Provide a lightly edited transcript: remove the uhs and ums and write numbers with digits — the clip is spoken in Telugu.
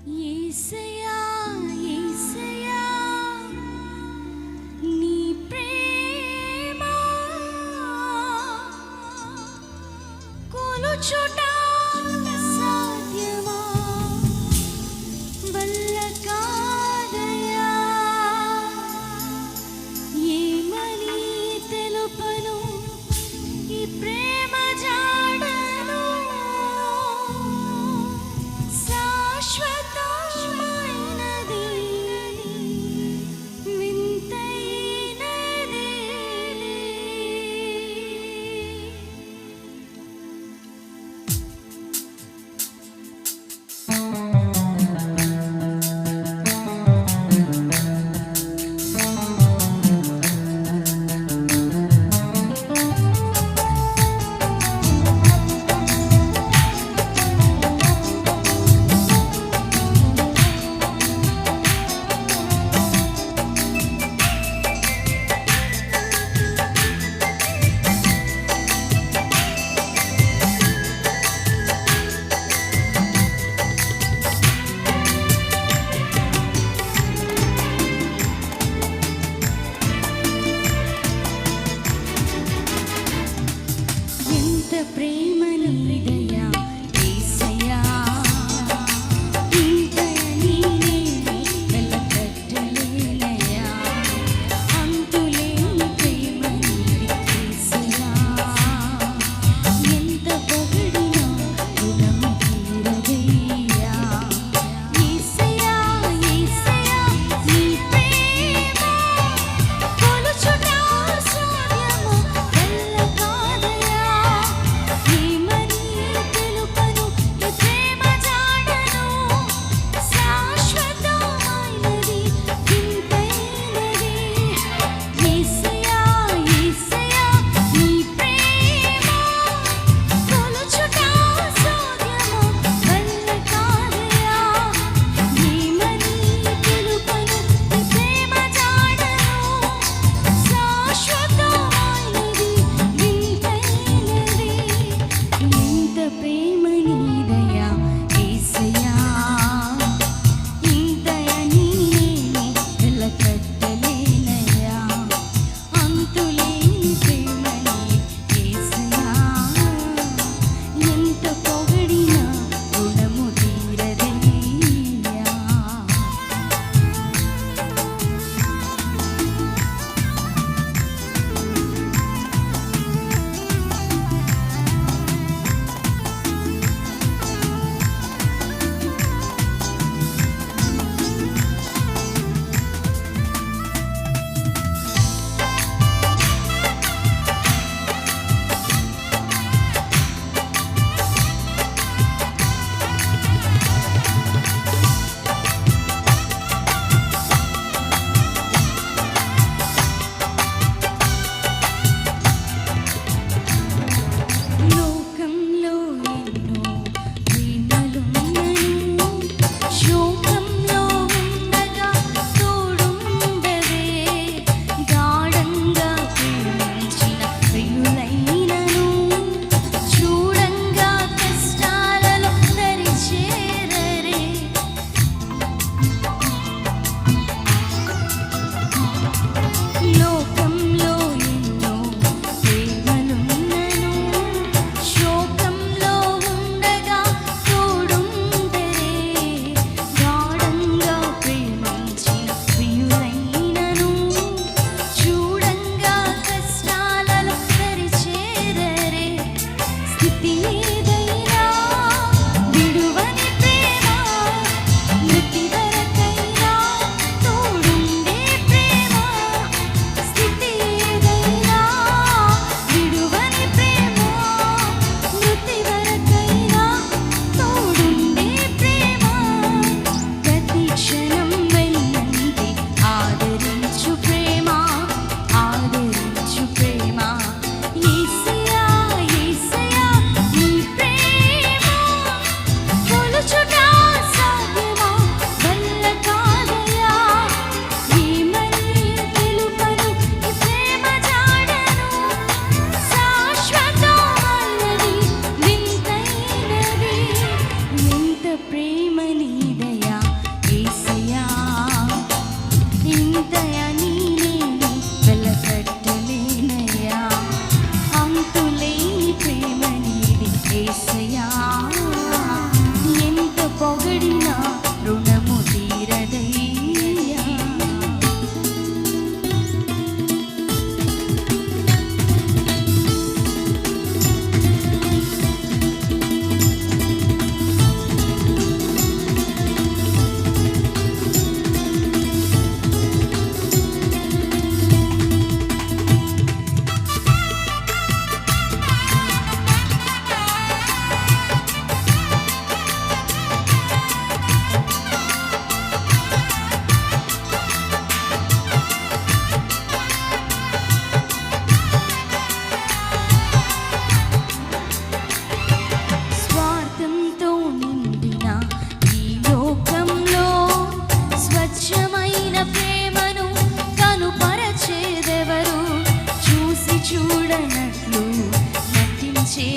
యేసయ్యా యేసయ్యా నీ ప్రేమ కొలుచుట సాధ్యమా వల్ల కాదయ్యా ఏమని తెలుపను ఈ ప్రేమ జాడను శాశ్వతమైనది వింతైనది ఎంత ప్రేమ నీదయ్యా యేసయ్యా ఇంత నీనే వెలకట్టలేనయ్యా అంతులేని ప్రేమ నీది యేసయ్యా ఎంత పొగిడినా రుణము తీరదయ్యా యేసయ్యా యేసయ్యా నీ ప్రేమ కొలుచుట సాధ్యమా వల్ల కాదయ్యా ఏమని తెలుపను ఈ ప్రేమ జాడను శాశ్వతమైనది వింతైనది యేసయ్యా యేసయ్యా నీ ప్రేమ కొలుచుట సాధ్యమా వల్ల కాదయ్యా ఏమని తెలుపను ఈ ప్రేమ జాడను శాశ్వతమైనది వింతైనది ఎంత ప్రేమ నీదయ్యా యేసయ్యా ఇంత నీనే వెలకట్టలేనయ్యా అంతులేని ప్రేమ నీది యేసయ్యా ఎంత పొగిడినా రుణము తీరదయ్యా లోకంలో ఎన్నో ప్రేమలున్నను శోకంలో ఉండగా తోడుండవే గాఢంగా ప్రేమించిన ప్రియులైనను చూడంగా కష్టాలలో దరిచేరరే లోకంలో ఎన్నో ప్రేమలున్నను శోకంలో ఉండగా తోడుండరే గాఢంగా ప్రేమించిన ప్రియులైనను చూడంగా కష్టాలలో దరిచేరరే స్థితి ఏదైనా విడువని ప్రేమ మృతి వరకైనా తోడుండే ప్రేమ స్థితి ఏదైనా విడువని ప్రేమ మృతి వరకైనా తోడుండే ప్రేమ ప్రతి క్షణం వెన్నంటి ఆదరించు ప్రేమ యేసయ్యా యేసయ్యా నీ ప్రేమ కొలుచుట సాధ్యమా వల్ల కాదయ్యా ఏమని తెలుపను ఈ ప్రేమ జాడను శాశ్వతమైనది వింతైనది ఎంత ప్రేమ నీదయ్యా చూడనట్లు నటించే